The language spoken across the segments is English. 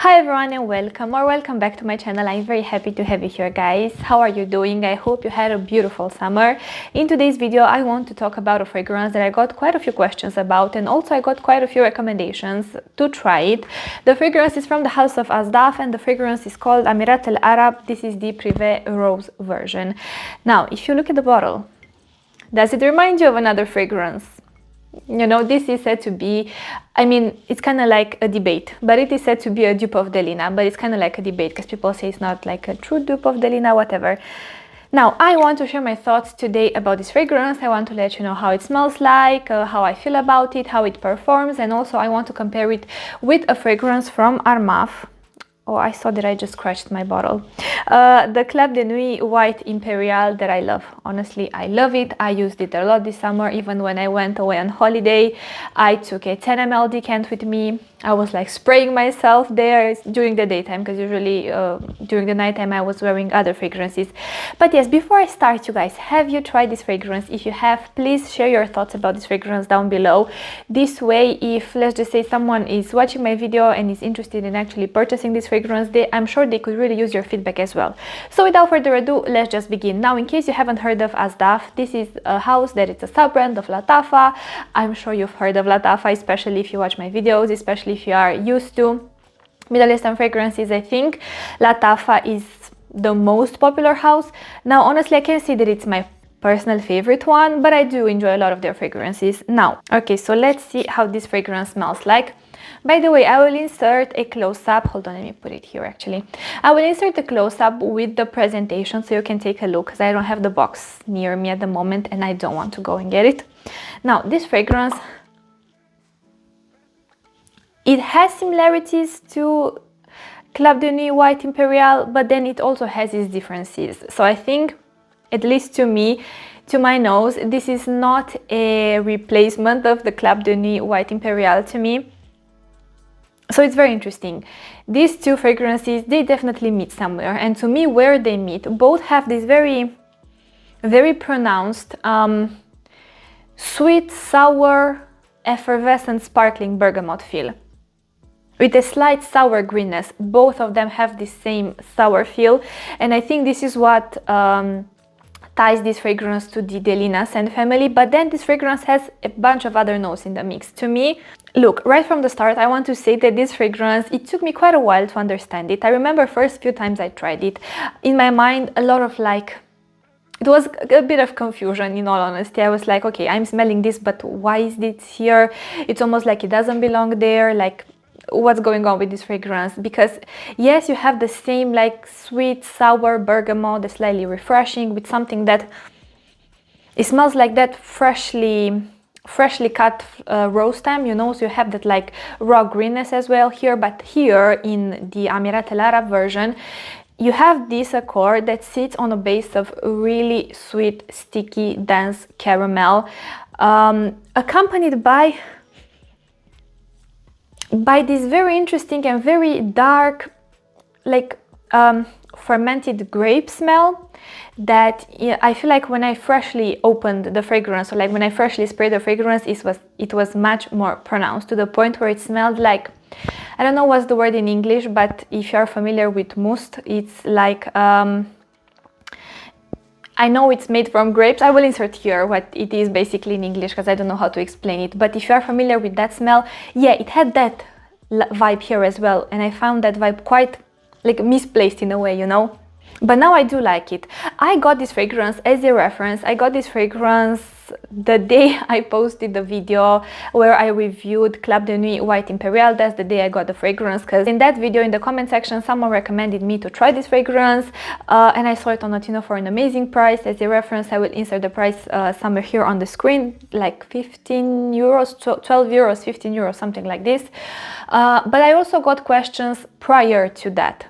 Hi everyone and welcome back to my channel. I'm very happy to have you here, guys. How are you doing? I hope you had a beautiful summer. In today's video I want to talk about a fragrance that I got quite a few questions about, and also I got quite a few recommendations to try it. The fragrance is from the house of Asdaaf and the fragrance is called Ameerat al Arab. This is the Prive rose version. Now if you look at the bottle, does it remind you of another fragrance? You know, this is said to be, I mean, it's kind of like a debate, but it is said to be a dupe of Delina, but it's kind of like a debate because people say it's not like a true dupe of Delina, whatever. Now, I want to share my thoughts today about this fragrance. I want to let you know how it smells like, how I feel about it, how it performs, and also I want to compare it with a fragrance from Armaf. Oh, I saw that I just scratched my bottle. The Club de Nuit White Imperiale that I love. Honestly, I love it. I used it a lot this summer. Even when I went away on holiday, I took a 10 ml decant with me. I was like spraying myself there during the daytime because usually during the nighttime I was wearing other fragrances. But yes, before I start, you guys, have you tried this fragrance? If you have, please share your thoughts about this fragrance down below. This way, if let's just say someone is watching my video and is interested in actually purchasing this fragrance, I'm sure they could really use your feedback as well. So without further ado, let's just begin. Now, in case you haven't heard of Asdaaf, this is a house that it's a sub-brand of Lattafa. I'm sure you've heard of Lattafa, especially if you watch my videos, especially if you are used to Middle Eastern fragrances. I think Lattafa is the most popular house. Now, honestly, I can't say that it's my personal favorite one, but I do enjoy a lot of their fragrances. Now, okay, so let's see how this fragrance smells like. By the way, I will insert a close-up. Hold on, let me put it here actually. I will insert a close-up with the presentation so you can take a look, because I don't have the box near me at the moment and I don't want to go and get it. Now, this fragrance, it has similarities to Club de Nuit White Imperiale, but then it also has its differences. So I think, at least to me, to my nose, this is not a replacement of the Club de Nuit White Imperiale to me. So it's very interesting. These two fragrances, they definitely meet somewhere, and to me, where they meet, both have this very pronounced sweet, sour, effervescent, sparkling bergamot feel with a slight sour greenness. Both of them have the same sour feel, and I think this is what ties this fragrance to the Delina scent family. But then this fragrance has a bunch of other notes in the mix. To me, look, right from the start, I want to say that this fragrance, it took me quite a while to understand it. I remember first few times I tried it, in my mind, a lot of like, it was a bit of confusion, in all honesty. I was like, okay, I'm smelling this, but why is it here? It's almost like it doesn't belong there. Like, what's going on with this fragrance? Because yes, you have the same like sweet, sour bergamot, that's slightly refreshing with something that it smells like that freshly cut rose stem, you know, so you have that like raw greenness as well here. But here in the Ameerat al Arab version, you have this accord that sits on a base of really sweet, sticky, dense caramel, accompanied by this very interesting and very dark, like fermented grape smell that I feel like when I freshly opened the fragrance, or like when I freshly sprayed the fragrance, it was much more pronounced, to the point where it smelled like, I don't know what's the word in English, but if you are familiar with mousse, it's like I know it's made from grapes. I will insert here what it is basically in English because I don't know how to explain it. But if you are familiar with that smell, yeah, it had that vibe here as well. And I found that vibe quite like misplaced in a way, you know. But now I do like it. I got this fragrance as a reference. I got this fragrance the day I posted the video where I reviewed Club de Nuit White Imperiale. That's the day I got the fragrance, because in that video, in the comment section, someone recommended me to try this fragrance, and I saw it on Latino for an amazing price. As a reference, I will insert the price somewhere here on the screen, like 15 euros, 12 euros, 15 euros, something like this. But I also got questions prior to that.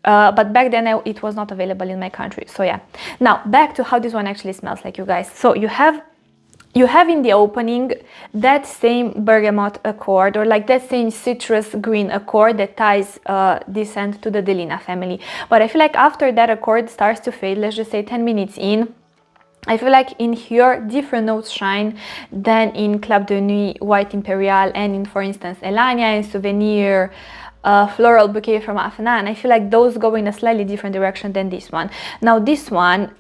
But back then it was not available in my country. So yeah, now back to how this one actually smells like, you guys. So you have in the opening that same bergamot accord, or like that same citrus green accord that ties this scent to the Delina family. But I feel like after that accord starts to fade, let's just say 10 minutes in, I feel like in here different notes shine than in Club de Nuit White Imperiale and in, for instance, Elania and Souvenir, floral bouquet from Afnan. I feel like those go in a slightly different direction than this one. Now this one,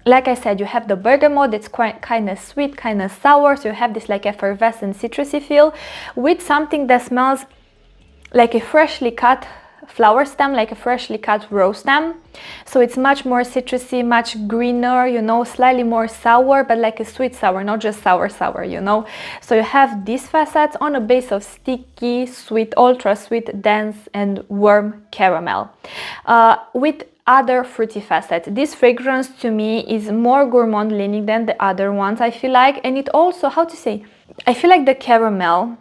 like I said, you have the bergamot that's quite kind of sweet, kind of sour, so you have this like effervescent citrusy feel with something that smells like a freshly cut flower stem, like a freshly cut rose stem. So it's much more citrusy, much greener, you know, slightly more sour, but like a sweet sour, not just sour, you know. So you have these facets on a base of sticky, sweet, ultra sweet, dense and warm caramel. With other fruity facets. This fragrance to me is more gourmand leaning than the other ones, I feel like, and it also, how to say, I feel like the caramel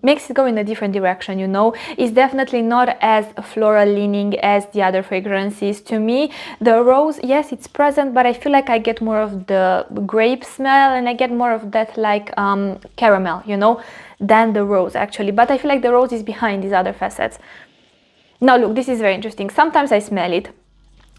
makes it go in a different direction, you know. It's definitely not as floral leaning as the other fragrances. To me, the rose, yes, it's present, but I feel like I get more of the grape smell and I get more of that like caramel, you know, than the rose actually. But I feel like the rose is behind these other facets. Now look, this is very interesting. Sometimes I smell it.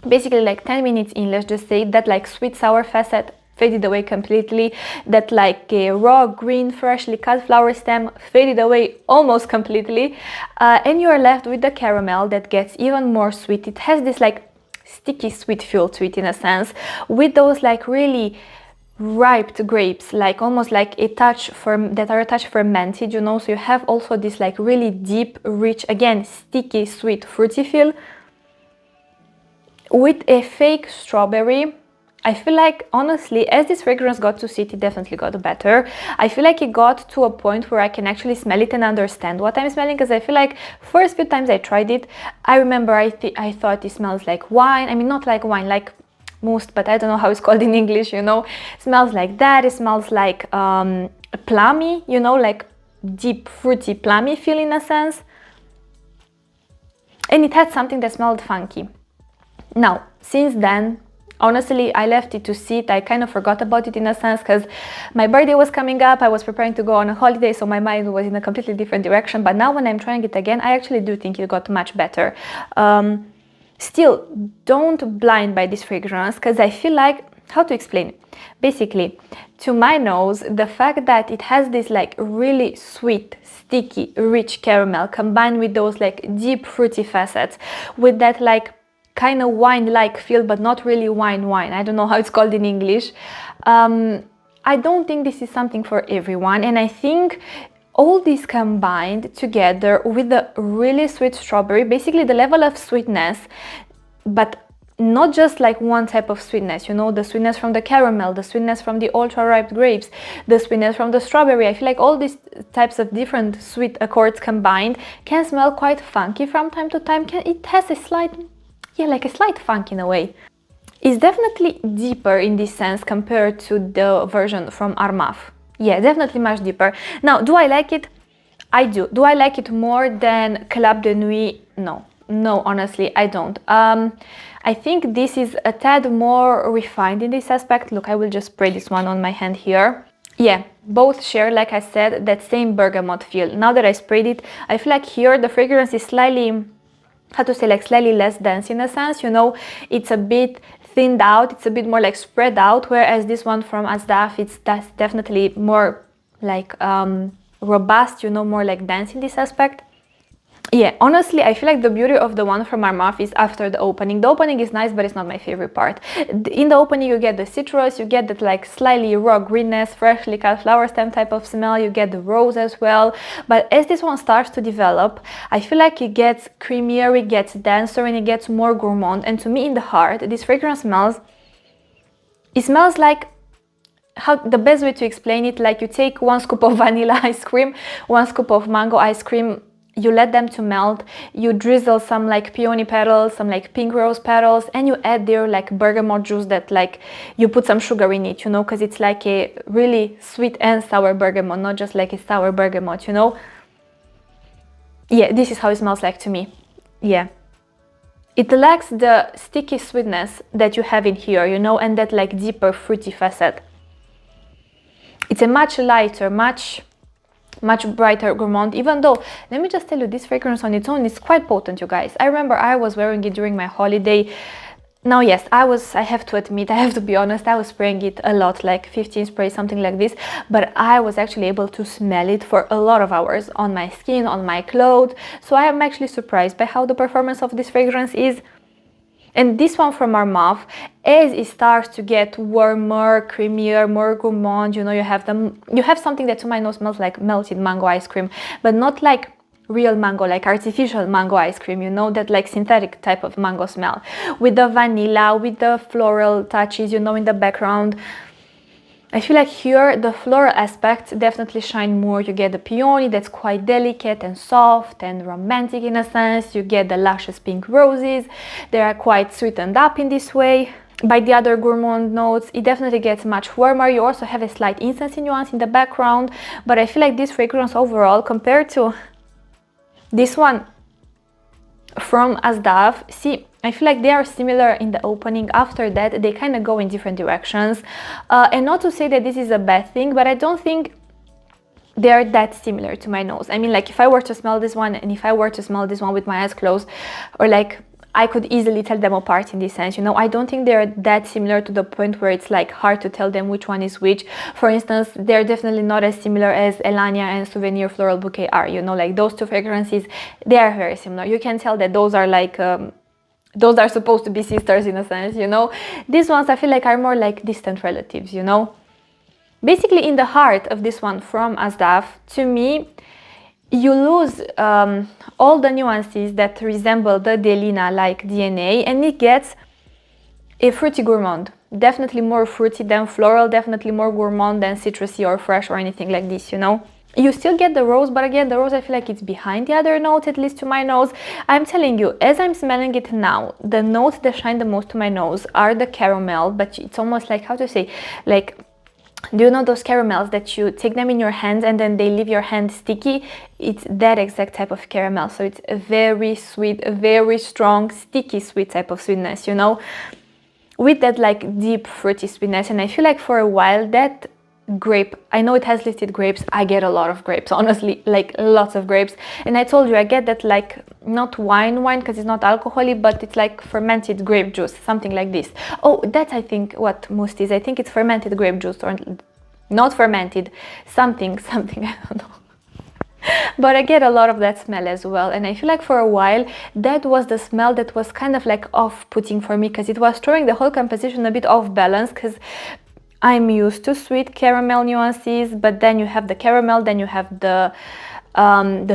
Basically like 10 minutes in, let's just say, that like sweet sour facet faded away completely, that like a raw green freshly cut flower stem faded away almost completely, and you're left with the caramel that gets even more sweet. It has this like sticky sweet feel to it in a sense, with those like really ripe grapes, like almost like a touch that are a touch fermented, you know. So you have also this like really deep, rich, again sticky sweet fruity feel with a fake strawberry. I feel like, honestly, as this fragrance got to sit, it definitely got better. I feel like it got to a point where I can actually smell it and understand what I'm smelling, because I feel like first few times I tried it, I remember I thought it smells like wine. I mean, not like wine, like mousse, but I don't know how it's called in English, you know. It smells like that. It smells like plummy, you know, like deep, fruity, plummy feel in a sense. And it had something that smelled funky. Now, since then, honestly, I left it to sit. I kind of forgot about it in a sense because my birthday was coming up. I was preparing to go on a holiday, so my mind was in a completely different direction. But now when I'm trying it again, I actually do think it got much better. Still, don't blind by this fragrance, because I feel like, how to explain it? Basically, to my nose, the fact that it has this like really sweet, sticky, rich caramel combined with those like deep fruity facets, with that like kind of wine-like feel, but not really wine. I don't know how it's called in English. I don't think this is something for everyone, and I think all these combined together with the really sweet strawberry, basically the level of sweetness, but not just like one type of sweetness, you know, the sweetness from the caramel, the sweetness from the ultra ripe grapes, the sweetness from the strawberry. I feel like all these types of different sweet accords combined can smell quite funky from time to time. It has a slight, yeah, like a slight funk in a way. It's definitely deeper in this sense compared to the version from Armaf. Yeah, definitely much deeper. Now, do I like it? I do. Do I like it more than Club de Nuit? No, honestly, I don't. I think this is a tad more refined in this aspect. Look, I will just spray this one on my hand here. Yeah, both share, like I said, that same bergamot feel. Now that I sprayed it, I feel like here the fragrance is slightly, how to say, like slightly less dense in a sense, you know. It's a bit thinned out, it's a bit more like spread out, whereas this one from Asdaaf, that's definitely more like robust, you know, more like dense in this aspect. Yeah, honestly, I feel like the beauty of the one from Armaf is after the opening. The opening is nice, but it's not my favorite part. In the opening, you get the citrus, you get that like slightly raw greenness, freshly cut flower stem type of smell, you get the rose as well. But as this one starts to develop, I feel like it gets creamier, it gets denser, and it gets more gourmand. And to me, in the heart, this fragrance smells like, how the best way to explain it, like you take 1 scoop of vanilla ice cream, 1 scoop of mango ice cream, you let them to melt, you drizzle some like peony petals, some like pink rose petals, and you add there like bergamot juice that like you put some sugar in it, you know, because it's like a really sweet and sour bergamot, not just like a sour bergamot, you know. Yeah, this is how it smells like to me. Yeah, it lacks the sticky sweetness that you have in here, you know, and that like deeper fruity facet. It's a much lighter, much brighter gourmand, even though, let me just tell you, this fragrance on its own is quite potent, you guys. I remember I was wearing it during my holiday. Now, yes, I have to admit, I have to be honest, I was spraying it a lot, like 15 sprays, something like this, but I was actually able to smell it for a lot of hours on my skin, on my clothes. So I am actually surprised by how the performance of this fragrance is. And this one from Armaf, as it starts to get warmer, creamier, more gourmand, you know, you have something that to my nose smells like melted mango ice cream, but not like real mango, like artificial mango ice cream, you know, that like synthetic type of mango smell, with the vanilla, with the floral touches, you know, in the background. I feel like here the floral aspects definitely shine more. You get the peony that's quite delicate and soft and romantic in a sense. You get the luscious pink roses, they are quite sweetened up in this way. By the other gourmand notes, it definitely gets much warmer. You also have a slight incensey nuance in the background, but I feel like this fragrance overall, compared to this one from Asdaaf, see, I feel like they are similar in the opening. After that, they kind of go in different directions. And not to say that this is a bad thing, but I don't think they are that similar to my nose. I mean, like if I were to smell this one and if I were to smell this one with my eyes closed, or like I could easily tell them apart in this sense, you know. I don't think they're that similar to the point where it's like hard to tell them which one is which. For instance, they're definitely not as similar as Elania and Souvenir Floral Bouquet are, you know, like those two fragrances, they are very similar. You can tell that those are like those are supposed to be sisters in a sense, you know. These ones I feel like are more like distant relatives, you know. Basically, in the heart of this one from Asdaaf, to me, you lose all the nuances that resemble the Delina like DNA, and it gets a fruity gourmand. Definitely more fruity than floral, definitely more gourmand than citrusy or fresh or anything like this, you know. You still get the rose, but again, the rose I feel like it's behind the other note, at least to my nose. I'm telling you, as I'm smelling it now, the notes that shine the most to my nose are the caramel, but it's almost like, how to say, like, do you know those caramels that you take them in your hands and then they leave your hand sticky? It's that exact type of caramel. So it's a very sweet, a very strong, sticky sweet type of sweetness, you know, with that like deep fruity sweetness. And I feel like for a while that grape, I know it has listed grapes, I get a lot of grapes, honestly, like lots of grapes. And I told you, I get that like not wine because it's not alcoholic, but it's like fermented grape juice, something like this. Oh, that's I think what mousse is. I think it's fermented grape juice, or not fermented, something I don't know. But I get a lot of that smell as well, and I feel like for a while that was the smell that was kind of like off-putting for me, because it was throwing the whole composition a bit off balance, because I'm used to sweet caramel nuances, but then you have the caramel, then you have the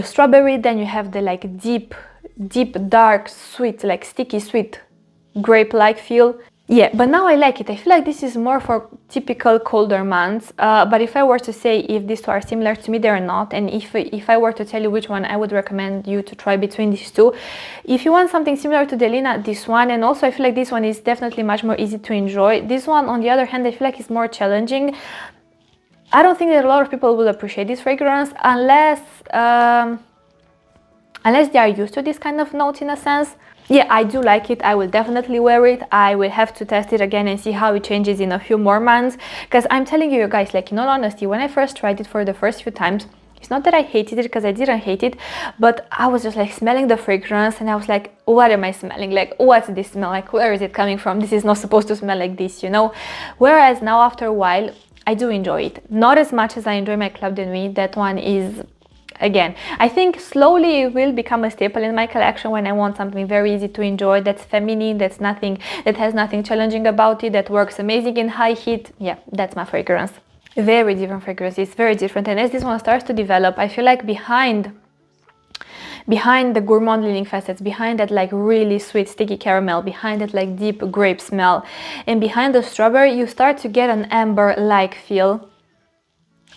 strawberry, then you have the like deep dark sweet, like sticky sweet grape-like feel. Yeah, but now I like it. I feel like this is more for typical colder months, but if I were to say if these two are similar to me, they're not. And if I were to tell you which one I would recommend you to try between these two, if you want something similar to Delina, this one. And also I feel like this one is definitely much more easy to enjoy. This one, on the other hand, I feel like it's more challenging. I don't think that a lot of people will appreciate this fragrance unless they are used to this kind of note in a sense. Yeah, I do like it. I will definitely wear it. I will have to test it again and see how it changes in a few more months, because I'm telling you guys, like, in all honesty, when I first tried it for the first few times, it's not that I hated it, because I didn't hate it, but I was just like smelling the fragrance and I was like, what am I smelling? Like, what's this smell? Like, where is it coming from? This is not supposed to smell like this, you know. Whereas now, after a while, I do enjoy it. Not as much as I enjoy my Club de Nuit. That one is, again, I think slowly it will become a staple in my collection when I want something very easy to enjoy, that's feminine, that has nothing challenging about it, that works amazing in high heat. Yeah, that's my fragrance. Very different fragrance, it's very different. And as this one starts to develop, I feel like behind the gourmand leaning facets, behind that like really sweet sticky caramel, behind that like deep grape smell, and behind the strawberry, you start to get an amber-like feel,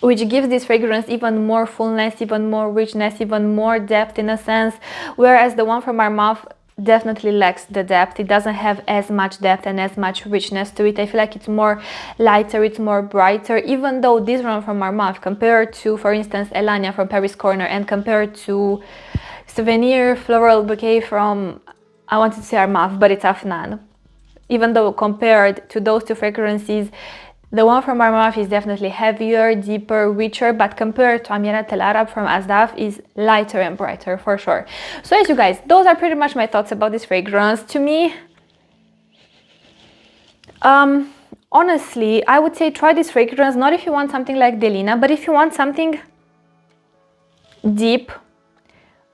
which gives this fragrance even more fullness, even more richness, even more depth in a sense, whereas the one from Armaf definitely lacks the depth. It doesn't have as much depth and as much richness to it. I feel like it's more lighter, it's more brighter, even though this one from Armaf, compared to, for instance, Elania from Paris Corner, and compared to Souvenir Floral Bouquet from, I wanted to say Armaf, but it's Afnan. Even though compared to those two fragrances, the one from Armaf is definitely heavier, deeper, richer, but compared to Ameerat al Arab from Asdaaf is lighter and brighter for sure. So as you guys, those are pretty much my thoughts about this fragrance. To me, Honestly, I would say try this fragrance, not if you want something like Delina, but if you want something deep,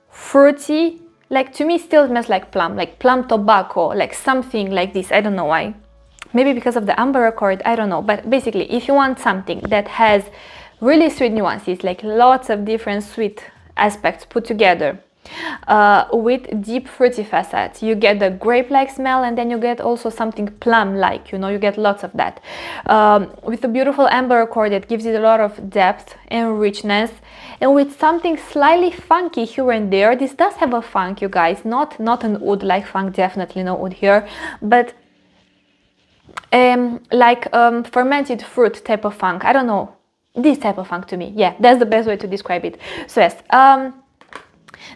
fruity, like to me still smells like plum tobacco, like something like this. I don't know why. Maybe because of the amber accord, I don't know. But basically, if you want something that has really sweet nuances, like lots of different sweet aspects put together, with deep fruity facets, you get the grape-like smell, and then you get also something plum-like, you know, you get lots of that. With a beautiful amber accord that gives it a lot of depth and richness, and with something slightly funky here and there. This does have a funk, you guys, not an oud-like funk, definitely no oud here, but like fermented fruit type of funk. I don't know, this type of funk to me. Yeah, that's the best way to describe it. So yes,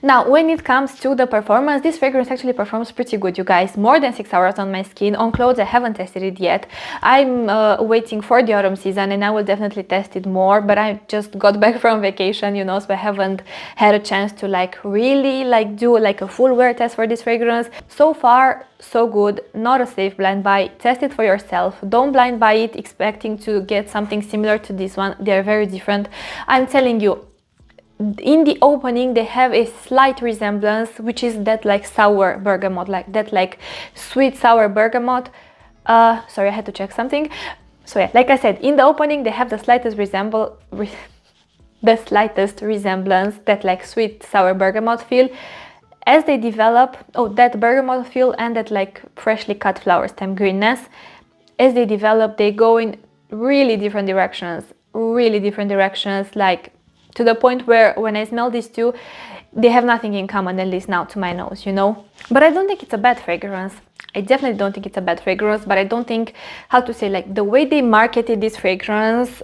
now when it comes to the performance, this fragrance actually performs pretty good, you guys. More than 6 hours on my skin. On clothes I haven't tested it yet. I'm waiting for the autumn season, and I will definitely test it more, but I just got back from vacation, you know, so I haven't had a chance to like really like do like a full wear test for this fragrance. So far so good, not a safe blind buy. Test it for yourself. Don't blind buy it expecting to get something similar to this one. They're very different. I'm telling you, in the opening they have a slight resemblance, which is that like sour bergamot, like that like sweet sour bergamot. Sorry, I had to check something. So yeah, like I said, in the opening they have the slightest resemblance, that like sweet sour bergamot feel. As they develop, that bergamot feel and that like freshly cut flower stem greenness, as they develop, they go in really different directions, like to the point where when I smell these two, they have nothing in common, at least now to my nose, you know. But I don't think it's a bad fragrance. I definitely don't think it's a bad fragrance, but I don't think, how to say, like the way they marketed this fragrance,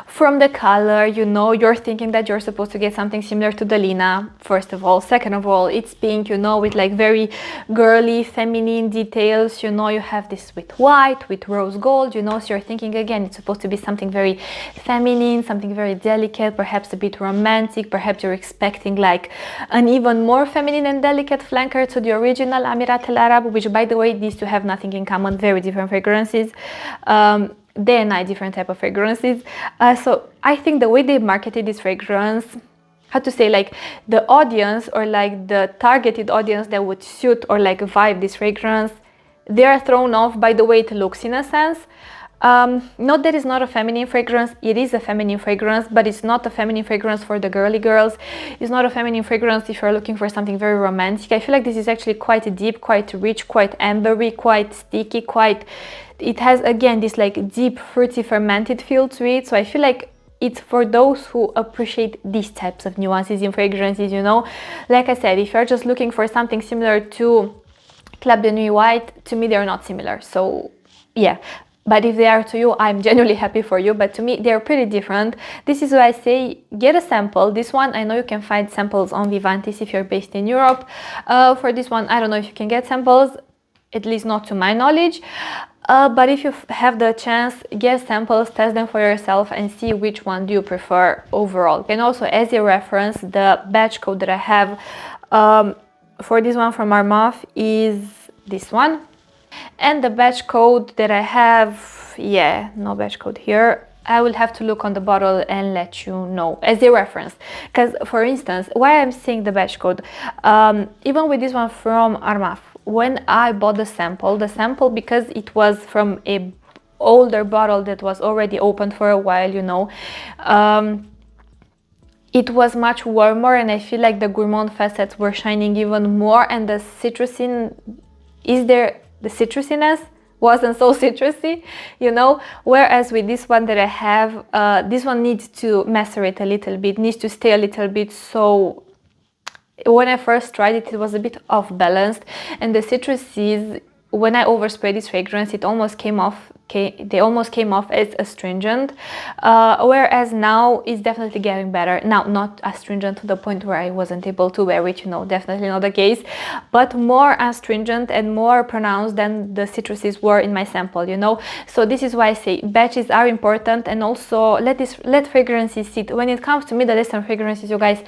from the color, you know, you're thinking that you're supposed to get something similar to Delina, first of all. Second of all, it's pink, you know, with like very girly, feminine details, you know, you have this with white, with rose gold, you know, so you're thinking again, it's supposed to be something very feminine, something very delicate, perhaps a bit romantic, perhaps you're expecting like an even more feminine and delicate flanker to the original Ameerat al Arab, which by the way, these two have nothing in common, very different fragrances. Day and night, different type of fragrances. So I think the way they marketed this fragrance, how to say, like the audience or like the targeted audience that would suit or like vibe this fragrance, they are thrown off by the way it looks, in a sense. Not that it's not a feminine fragrance, it is a feminine fragrance, but it's not a feminine fragrance for the girly girls. It's not a feminine fragrance if you're looking for something very romantic. I feel like this is actually quite deep, quite rich, quite ambery, quite sticky, it has again this like deep fruity fermented feel to it. So I feel like it's for those who appreciate these types of nuances in fragrances, you know. Like I said, if you're just looking for something similar to Club de Nuit White, to me they're not similar. So yeah, but if they are to you, I'm genuinely happy for you, but to me they're pretty different. This is why I say get a sample. This one, I know you can find samples on Vivantis if you're based in Europe. For this one, I don't know if you can get samples, at least not to my knowledge. But if you have the chance, get samples, test them for yourself and see which one do you prefer overall. And also, as a reference, the batch code that I have for this one from Armaf is this one. And the batch code that I have, yeah, no batch code here. I will have to look on the bottle and let you know as a reference. Because, for instance, why I'm saying the batch code, even with this one from Armaf, when I bought the sample, because it was from a older bottle that was already opened for a while, you know, it was much warmer, and I feel like the gourmand facets were shining even more, and the citrusiness wasn't so citrusy, you know. Whereas with this one that I have, this one needs to macerate a little bit, needs to stay a little bit. So when I first tried it, it was a bit off balanced, and the citruses, when I oversprayed this fragrance, it almost came off. They almost came off as astringent, whereas now it's definitely getting better. Now, not astringent to the point where I wasn't able to wear it, you know, definitely not the case, but more astringent and more pronounced than the citruses were in my sample, you know. So this is why I say batches are important, and also let fragrances sit. When it comes to Middle Eastern fragrances, you guys,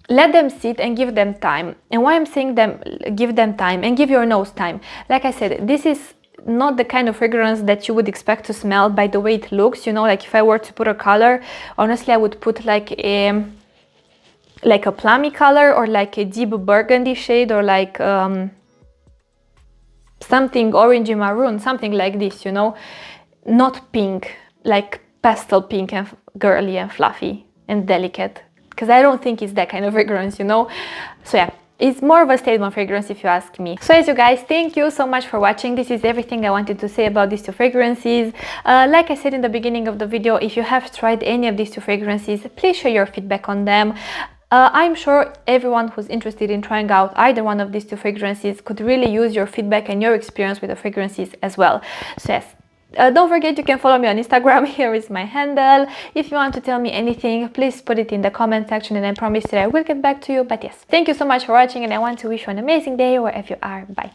let them sit and give them time. And why I'm saying give them time and give your nose time, like I said, not the kind of fragrance that you would expect to smell by the way it looks, you know, like if I were to put a color, honestly I would put like a plummy color, or like a deep burgundy shade, or like something orangey maroon, something like this, you know, not pink, like pastel pink and girly and fluffy and delicate, because I don't think it's that kind of fragrance, you know. So yeah, it's more of a statement fragrance if you ask me. So as you guys, thank you so much for watching. This is everything I wanted to say about these two fragrances. Like I said in the beginning of the video, if you have tried any of these two fragrances, please share your feedback on them. I'm sure everyone who's interested in trying out either one of these two fragrances could really use your feedback and your experience with the fragrances as well. So yes, don't forget you can follow me on Instagram. Here is my handle. If you want to tell me anything, please put it in the comment section and I promise that I will get back to you. But yes, thank you so much for watching and I want to wish you an amazing day wherever you are. Bye.